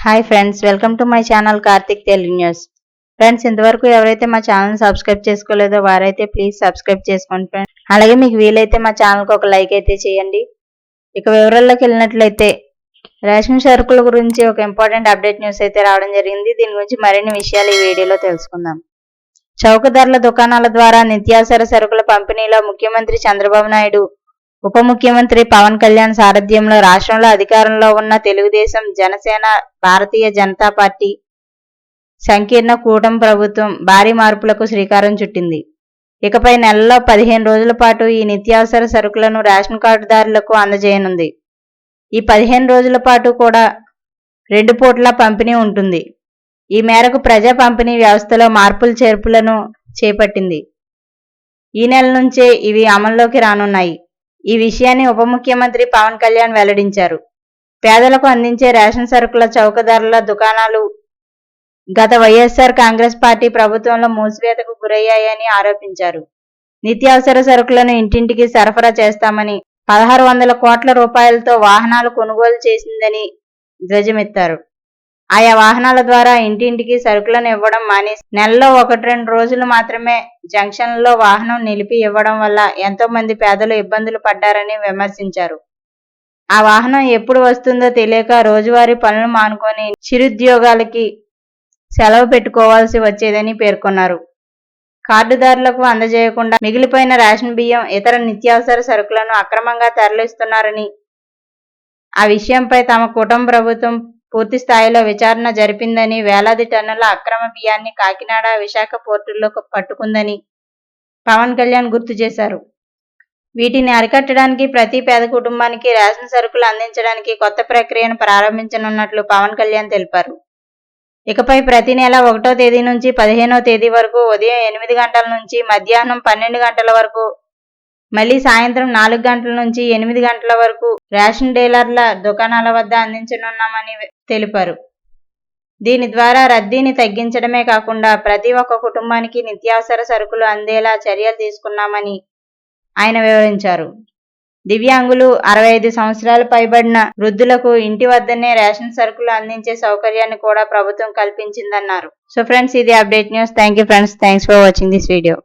Hi friends, welcome to my channel Karthik Telugu news. Friends, ఇంతవరకు ఎవరైతే మా ఛానల్ సబ్స్క్రైబ్ చేసుకోలేదో వారైతే ప్లీజ్ సబ్స్క్రైబ్ చేసుకోండి ఫ్రెండ్స్. అలాగే మీకు వీలైతే మా ఛానల్కి ఒక లైక్ అయితే చేయండి. ఇక వివరాల్లోకి వెళ్ళినట్లయితే రేషన్ సరుకుల గురించి ఒక ఇంపార్టెంట్ అప్డేట్ న్యూస్ అయితే రావడం జరిగింది. దీని గురించి మరిన్ని విషయాలు ఈ వీడియోలో తెలుసుకుందాం. చౌక ధరల దుకాణాల ద్వారా నిత్యావసర సరుకుల పంపిణీలో ముఖ్యమంత్రి చంద్రబాబు నాయుడు, ఉప ముఖ్యమంత్రి పవన్ కళ్యాణ్ సారథ్యంలో రాష్ట్రంలో అధికారంలో ఉన్న తెలుగుదేశం, జనసేన, భారతీయ జనతా పార్టీ సంకీర్ణ కూటమి ప్రభుత్వం భారీ మార్పులకు శ్రీకారం చుట్టింది. ఇకపై నెలలో 15 రోజుల పాటు ఈ నిత్యావసర సరుకులను రేషన్ కార్డుదారులకు అందజేయనుంది. ఈ 15 రోజుల పాటు కూడా 2 పూట్ల పంపిణీ ఉంటుంది. ఈ మేరకు ప్రజా పంపిణీ వ్యవస్థలో మార్పులు చేర్పులను చేపట్టింది. ఈ నెల నుంచే ఇవి అమల్లోకి రానున్నాయి. ఈ విషయాన్ని ఉప ముఖ్యమంత్రి పవన్ కళ్యాణ్ వెల్లడించారు. పేదలకు అందించే రేషన్ సరుకుల చౌక ధరల దుకాణాలు గత వైఎస్ఆర్ కాంగ్రెస్ పార్టీ ప్రభుత్వంలో మూసివేతకు గురయ్యాయని ఆరోపించారు. నిత్యావసర సరుకులను ఇంటింటికి సరఫరా చేస్తామని 1600 కోట్ల రూపాయలతో వాహనాలు కొనుగోలు చేసిందని ధ్వజమెత్తారు. ఆయా వాహనాల ద్వారా ఇంటింటికి సరుకులను ఇవ్వడం మానేసి నెలలో 1-2 రోజులు మాత్రమే జంక్షన్లలో వాహనం నిలిపి ఇవ్వడం వల్ల ఎంతో మంది పేదలు ఇబ్బందులు పడ్డారని విమర్శించారు. ఆ వాహనం ఎప్పుడు వస్తుందో తెలియక రోజువారీ పనులు మానుకొని చిరుద్యోగాలకి సెలవు పెట్టుకోవాల్సి వచ్చేదని పేర్కొన్నారు. కార్డుదారులకు అందజేయకుండా మిగిలిపోయిన రేషన్ బియ్యం, ఇతర నిత్యావసర సరుకులను అక్రమంగా తరలిస్తున్నారని, ఆ విషయంపై తమ కూటమి ప్రభుత్వం పూర్తి స్థాయిలో విచారణ జరిపిందని, వేలాది టన్నుల అక్రమ బియ్యాన్ని కాకినాడ, విశాఖ పోర్టుల్లో పట్టుకుందని పవన్ కళ్యాణ్ గుర్తు చేశారు. వీటిని అరికట్టడానికి ప్రతి పేద కుటుంబానికి రేషన్ సరుకులు అందించడానికి కొత్త ప్రక్రియను ప్రారంభించనున్నట్లు పవన్ కళ్యాణ్ తెలిపారు. ఇకపై ప్రతి నెల 1వ తేదీ నుంచి 15వ తేదీ వరకు ఉదయం 8 గంటల నుంచి మధ్యాహ్నం 12 గంటల వరకు, మళ్లీ సాయంత్రం 4 గంటల నుంచి 8 గంటల వరకు రేషన్ డీలర్ల దుకాణాల వద్ద అందించనున్నామని తెలిపారు. దీని ద్వారా రద్దీని తగ్గించడమే కాకుండా ప్రతి ఒక్క కుటుంబానికి నిత్యావసర సరుకులు అందేలా చర్యలు తీసుకున్నామని ఆయన వివరించారు. దివ్యాంగులు, 65 సంవత్సరాలు పైబడిన వృద్ధులకు ఇంటి వద్దనే రేషన్ సరుకులు అందించే సౌకర్యాన్ని కూడా ప్రభుత్వం కల్పించిందన్నారు. సో ఫ్రెండ్స్, ఇది update news. Thank you friends. Thanks for watching this video.